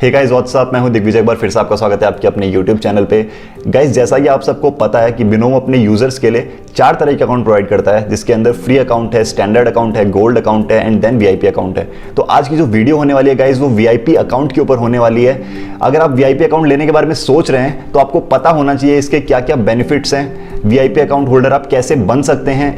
Hey guys what's up, मैं हूं दिग्विजय। एक बार फिर से आपका स्वागत है आपके अपने यूट्यूब चैनल पे। गाइस जैसा कि आप सबको पता है कि बिनोमो अपने यूजर्स के लिए 4 तरह के अकाउंट प्रोवाइड करता है, जिसके अंदर फ्री अकाउंट है, स्टैंडर्ड अकाउंट है, गोल्ड अकाउंट है एंड देन वीआईपी अकाउंट है। तो आज की जो वीडियो होने वाली है गाइस वो वीआईपी अकाउंट के ऊपर होने वाली है। अगर आप वीआईपी अकाउंट लेने के बारे में सोच रहे हैं तो आपको पता होना चाहिए इसके क्या क्या बेनिफिट्स हैं, वीआईपी अकाउंट होल्डर आप कैसे बन सकते हैं,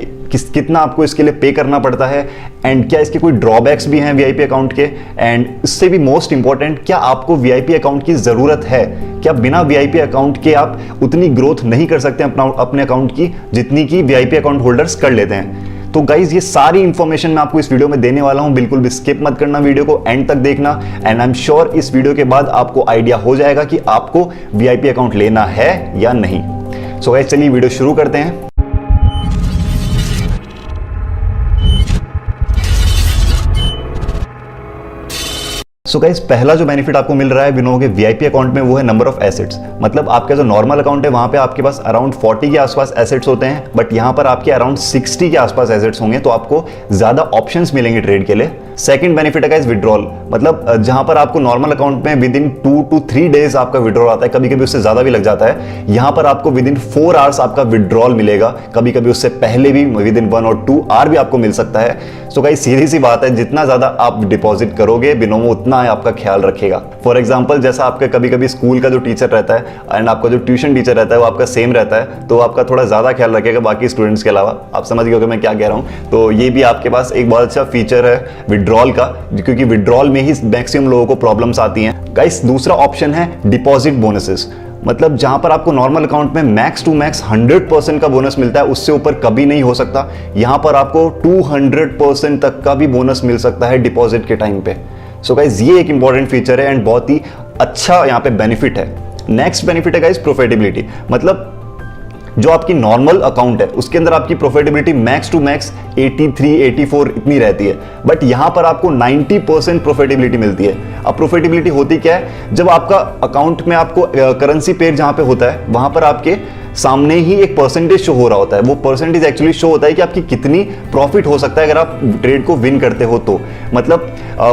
कितना आपको इसके लिए पे करना पड़ता है एंड क्या इसके कोई ड्रॉबैक्स भी हैं वीआईपी अकाउंट के, एंड इससे भी मोस्ट इंपॉर्टेंट क्या आपको वीआईपी अकाउंट की जरूरत है, क्या बिना वीआईपी अकाउंट के आप उतनी ग्रोथ नहीं कर सकते अपने अकाउंट की जितनी की वीआईपी अकाउंट होल्डर्स कर लेते हैं। तो गाइज ये सारी इंफॉर्मेशन मैं आपको इस वीडियो में देने वाला हूं, बिल्कुल भी स्किप मत करना, वीडियो को एंड तक देखना एंड आई एम श्योर इस वीडियो के बाद आपको आइडिया हो जाएगा कि आपको वीआईपी अकाउंट लेना है या नहीं। सो गाइज चलिए वीडियो शुरू करते हैं। सो गाइस पहला जो बेनिफिट आपको मिल रहा है बिनोमो के वीआईपी अकाउंट में वो है नंबर ऑफ एसेट्स। मतलब आपका जो नॉर्मल अकाउंट है वहां पे आपके पास अराउंड 40 के आसपास एसेट्स होते हैं, बट यहां पर आपके अराउंड 60 के आसपास एसेट्स होंगे, तो आपको ज्यादा ऑप्शंस मिलेंगे ट्रेड के लिए। सेकंड बेनिफिट है गाइस विड्रॉल। मतलब जहां पर आपको नॉर्मल अकाउंट में विद इन 2 to 3 डेज आपका विड्रॉल आता है, कभी कभी उससे ज्यादा भी लग जाता है, यहां पर आपको विद इन 4 आवर्स आपका विड्रॉल मिलेगा, कभी कभी उससे पहले भी विद इन 1 और 2 आवर भी आपको मिल सकता है। सो गाइस सीधी सी बात है, जितना ज्यादा आप डिपॉजिट करोगे बिनोमो उतना आपका ख्याल रखेगा। फॉर एग्जाम्पल जैसा आपका कभी कभी स्कूल का जो टीचर रहता है एंड आपका जो ट्यूशन टीचर रहता है वो आपका सेम रहता है, तो आपका थोड़ा ज्यादा ख्याल रखेगा बाकी स्टूडेंट्स के अलावा। आप समझ गए कि मैं क्या कह रहा हूं। तो ये भी आपके पास एक बहुत अच्छा फीचर है विड्रॉल का, क्योंकि विड्रॉल में ही मैक्सिमम लोगों को प्रॉब्लम्स आती हैं। गाइस दूसरा ऑप्शन है डिपॉजिट बोनसेस। मतलब जहां पर आपको नॉर्मल अकाउंट में मैक्स टू मैक्स 100% का बोनस मिलता है, उससे ऊपर कभी नहीं हो सकता। यहां पर आपको 200% तक का भी बोनस मिल सकता है डिपॉजिट के टाइम पे। सो गाइस ये एक इंपॉर्टेंट फीचर है एंड बहुत ही अच्छा यहां पे बेनिफिट है। नेक्स्ट बेनिफिट है गाइस प्रॉफिटेबिलिटी। मतलब जो आपकी नॉर्मल अकाउंट है उसके अंदर आपकी प्रॉफिटेबिलिटी मैक्स टू मैक्स 83, 84 इतनी रहती है, बट यहां पर आपको 90% प्रॉफिटेबिलिटी मिलती है। अब प्रॉफिटेबिलिटी होती क्या है, जब आपका अकाउंट में आपको करेंसी पेयर जहां पे होता है वहां पर आपके सामने ही एक परसेंटेज शो हो रहा होता है। वो परसेंटेज एक्चुअली शो होता है कि आपकी कितनी प्रॉफिट हो सकता है अगर आप ट्रेड को विन करते हो तो। मतलब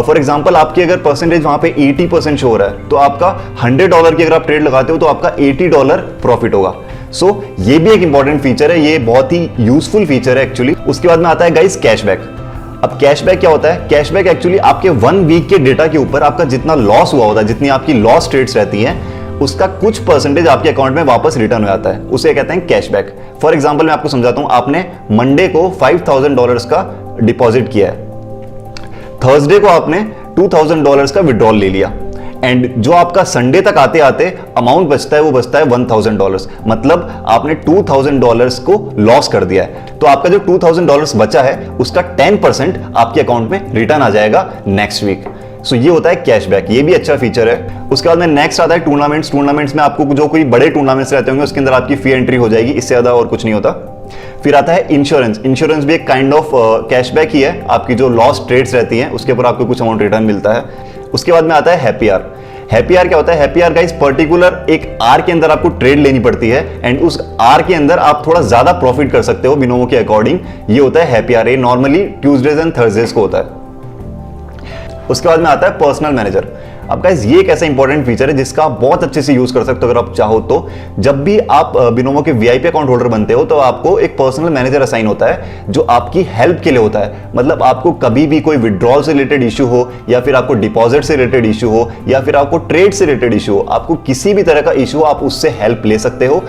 फॉर एग्जांपल आपकी अगर परसेंटेज वहां पे 80% शो हो रहा है, तो आपका $100 की अगर आप ट्रेड लगाते हो तो आपका $80 प्रॉफिट होगा। सो ये भी एक इंपॉर्टेंट फीचर है, ये बहुत ही यूजफुल फीचर है एक्चुअली। उसके बाद में आता है गाइस कैशबैक। अब कैशबैक क्या होता है? कैशबैक एक्चुअली आपके 1 वीक के डेटा के ऊपर आपका जितना लॉस हुआ होता है, जितनी आपकी लॉस ट्रेड्स रहती हैं, उसका कुछ परसेंटेज आपके अकाउंट में वापस रिटर्न हो जाता है, उसे कहते हैं कैशबैक। फॉर एग्जांपल मैं आपको समझाता हूं, आपने मंडे को $5000 का डिपॉजिट किया है, थर्सडे को आपने $2000 का विड्रॉल ले लिया एंड जो आपका संडे तक आते आते अमाउंट बचता है वो बचता है $1000। मतलब आपने $2000 को लॉस कर दिया है, तो आपका जो $2000 बचा है उसका 10% आपके अकाउंट में रिटर्न आ जाएगा नेक्स्ट वीक। सो ये होता है कैशबैक, ये भी अच्छा फीचर है। उसके बाद में नेक्स्ट आता है टूर्नामेंट्स। टूर्नामेंट्स में आपको जो कोई बड़े टूर्नामेंट्स रहते होंगे उसके अंदर आपकी फी एंट्री हो जाएगी, इससे ज्यादा और कुछ नहीं होता। फिर आता है इंश्योरेंस। इंश्योरेंस भी एक काइंड ऑफ कैशबैक ही है, आपकी जो लॉस ट्रेड्स रहती हैं उसके ऊपर आपको कुछ अमाउंट रिटर्न मिलता है। उसके बाद में आता है हैप्पी आवर। हैप्पी आवर क्या होता है? हैप्पी आवर गाइस पर्टिकुलर एक आर के अंदर आपको ट्रेड लेनी पड़ती है एंड उस आर के अंदर आप थोड़ा ज्यादा प्रॉफिट कर सकते हो बिनोमो के अकॉर्डिंग। ये होता है हैप्पी आवर, ये नॉर्मली ट्यूसडेज एंड थर्सडेज को होता है। उसके बाद में आता है पर्सनल मैनेजर। अब गाइस ये एक ऐसा इंपॉर्टेंट फीचर है जिसका आप बहुत अच्छे से यूज कर सकते हो अगर आप चाहो तो। जब भी आप बिनोमो के वीआईपी अकाउंट होल्डर बनते हो तो आपको एक पर्सनल मैनेजर असाइन होता है जो आपकी हेल्प के लिए होता है। मतलब आपको कभी भी कोई विड्रॉल से रिलेटेड इशू हो या फिर आपको डिपॉजिट से रिलेटेड इशू हो या फिर आपको ट्रेड से रिलेटेड इशू हो, आपको किसी भी तरह का इशू हो आप उससे हेल्प ले सकते हो।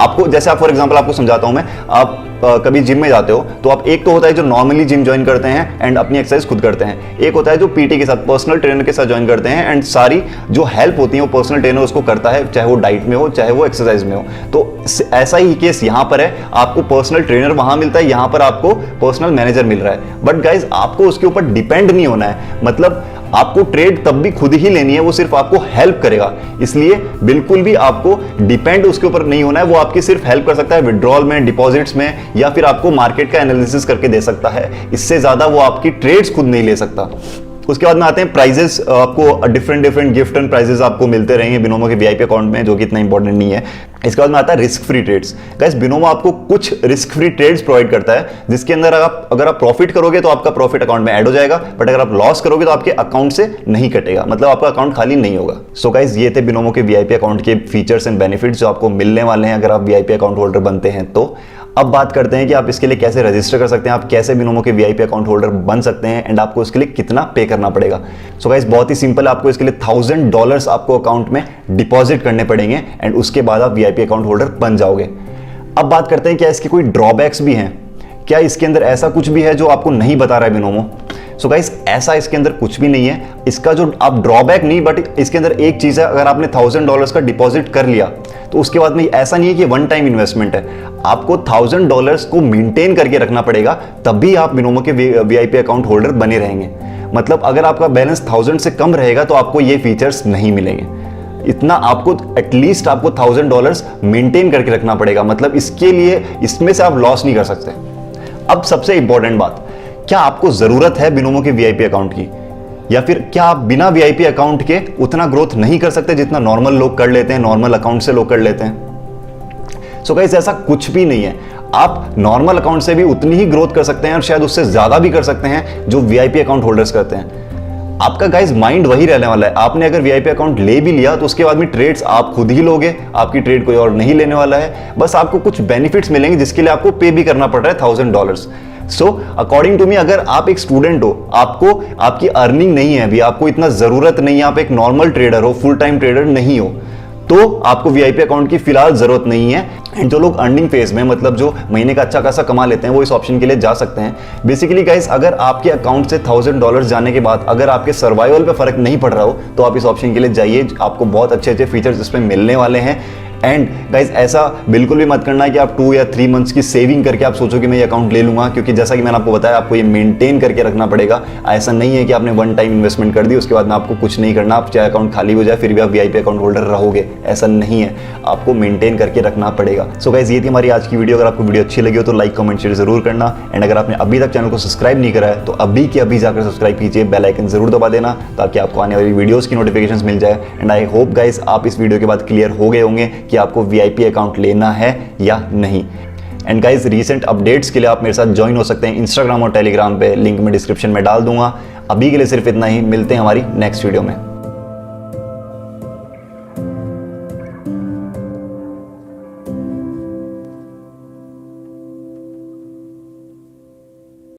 आपको जैसे आप फॉर एग्जांपल आपको समझाता हूं मैं, आप कभी जिम में जाते हो तो आप एक तो होता है जो नॉर्मली जिम ज्वाइन करते हैं एंड अपनी एक्सरसाइज खुद करते हैं, एक होता है जो पीटी के साथ पर्सनल ट्रेनर के साथ ज्वाइन करते हैं एंड सारी जो हेल्प होती है वो पर्सनल ट्रेनर उसको करता है, चाहे वो डाइट में हो चाहे वो एक्सरसाइज में हो। तो ऐसा ही केस यहां पर है, आपको पर्सनल ट्रेनर वहां मिलता है, यहां पर आपको पर्सनल मैनेजर मिल रहा है। बट गाइज आपको उसके ऊपर डिपेंड नहीं होना है, मतलब आपको ट्रेड तब भी खुद ही लेनी है, वो सिर्फ आपको हेल्प करेगा। इसलिए बिल्कुल भी आपको डिपेंड उसके ऊपर नहीं होना है, वो आपकी सिर्फ हेल्प कर सकता है विड्रॉल में, डिपॉजिट्स में या फिर आपको मार्केट का एनालिसिस करके दे सकता है। इससे ज्यादा वो आपकी ट्रेड्स खुद नहीं ले सकता। उसके बाद में आते हैं प्राइजेस, आपको डिफरेंट गिफ्ट एंड प्राइजेस आपको मिलते रहेंगे बिनोमो के वीआईपी अकाउंट में, जो कि इतना इंपॉर्टेंट नहीं है। इसके बाद में आता है risk free trades. Guys Binomo आपको कुछ रिस्क फ्री ट्रेड्स प्रोवाइड करता है, जिसके अंदर अगर आप प्रॉफिट करोगे तो आपका प्रॉफिट अकाउंट में ऐड हो जाएगा, बट अगर आप लॉस करोगे तो आपके अकाउंट से नहीं कटेगा, मतलब आपका अकाउंट खाली नहीं होगा। सो गाइस ये थे बिनोमो के वीआईपी अकाउंट के फीचर्स एंड बेनिफिट्स जो आपको मिलने वाले हैं अगर आप वीआईपी अकाउंट होल्डर बनते हैं। तो अब बात करते हैं कि आप इसके लिए कैसे रजिस्टर कर सकते हैं, आप कैसे बिनोमो के वीआईपी अकाउंट होल्डर बन सकते हैं एंड आपको इसके लिए कितना पे करना पड़ेगा। सो गाइस बहुत ही सिंपल है, आपको इसके लिए $1000 आपको अकाउंट में डिपॉजिट करने पड़ेंगे एंड उसके बाद आप वीआईपी अकाउंट होल्डर बन जाओगे। अब बात करते हैं क्या इसके कोई ड्रॉबैक्स भी हैं, क्या इसके अंदर ऐसा कुछ भी है जो आपको नहीं बता रहा है बिनोमो। सो गाइस ऐसा इसके अंदर कुछ भी नहीं है, इसका जो आप ड्रॉबैक नहीं, बट इसके अंदर एक चीज है, अगर आपने $1000 का डिपॉजिट कर लिया तो उसके बाद में ऐसा नहीं है कि वन टाइम इन्वेस्टमेंट है, आपको $1000 को मेंटेन करके रखना पड़ेगा, तब भी आप बिनोमो के वीआईपी अकाउंट होल्डर बने रहेंगे। मतलब अगर आपका बैलेंस 1000 से कम रहेगा तो आपको ये फीचर्स नहीं मिलेंगे, इतना आपको एटलीस्ट आपको $1000 मेंटेन करके रखना पड़ेगा, मतलब इसके लिए इसमें से आप लॉस नहीं कर सकते। अब सबसे इंपॉर्टेंट बात, क्या आपको जरूरत है बिनोमो के वीआईपी अकाउंट की, या फिर क्या आप बिना वीआईपी अकाउंट के उतना ग्रोथ नहीं कर सकते जितना नॉर्मल लोग कर लेते हैं, नॉर्मल अकाउंट से लोग कर लेते हैं। सो गाइस ऐसा कुछ भी नहीं है, आप नॉर्मल अकाउंट से भी उतनी ही ग्रोथ कर सकते हैं और शायद उससे ज्यादा भी कर सकते हैं जो वीआईपी अकाउंट होल्डर्स करते हैं। आपका गाइस माइंड वही रहने वाला है, आपने अगर वीआईपी अकाउंट ले भी लिया तो उसके बाद में ट्रेड्स आप खुद ही लोगे, आपकी ट्रेड कोई और नहीं लेने वाला है, बस आपको कुछ बेनिफिट्स मिलेंगे जिसके लिए आपको पे भी करना पड़ रहा है $1000। सो अकॉर्डिंग टू मी, अगर आप एक स्टूडेंट हो, आपको आपकी अर्निंग नहीं है अभी, आपको इतना जरूरत नहीं है, आप एक नॉर्मल ट्रेडर हो, फुल टाइम ट्रेडर नहीं हो, तो आपको वीआईपी अकाउंट की फिलहाल जरूरत नहीं है। एंड जो लोग अर्निंग फेज में, मतलब जो महीने का अच्छा खासा कमा लेते हैं, वो इस ऑप्शन के लिए जा सकते हैं। बेसिकली गाइस अगर आपके अकाउंट से $1000 जाने के बाद अगर आपके सर्वाइवल पे फर्क नहीं पड़ रहा हो तो आप इस ऑप्शन के लिए जाइए, आपको बहुत अच्छे अच्छे फीचर्स इसमें मिलने वाले हैं। एंड गाइस ऐसा बिल्कुल भी मत करना है कि आप 2 या 3 मंथ्स की सेविंग करके आप सोचो कि मैं ये अकाउंट ले लूंगा, क्योंकि जैसा कि मैंने आपको बताया आपको ये मेंटेन करके रखना पड़ेगा। ऐसा नहीं है कि आपने वन टाइम इन्वेस्टमेंट कर दी उसके बाद में आपको कुछ नहीं करना, आप चाहे अकाउंट खाली हो जाए फिर भी आप वीआईपी अकाउंट होल्डर रहोगे, ऐसा नहीं है, आपको मेंटेन करके रखना पड़ेगा। सो गाइस ये थी हमारी आज की वीडियो। अगर आपको वीडियो अच्छी लगी हो तो लाइक कमेंट शेयर जरूर करना, एंड अगर आपने अभी तक चैनल को सब्सक्राइब नहीं करा है तो अभी के अभी जाकर सब्सक्राइब कीजिए, बेल आइकन जरूर दबा देना ताकि आपको आने वाली वीडियोस की नोटिफिकेशंस मिल जाए। एंड आई होप गाइस आप इस वीडियो के बाद क्लियर हो गए होंगे कि आपको वीआईपी अकाउंट लेना है या नहीं। एंड गाइस रीसेंट अपडेट्स के लिए आप मेरे साथ ज्वाइन हो सकते हैं इंस्टाग्राम और टेलीग्राम पे, लिंक में डिस्क्रिप्शन में डाल दूंगा। अभी के लिए सिर्फ इतना ही, मिलते हैं हमारी नेक्स्ट वीडियो में।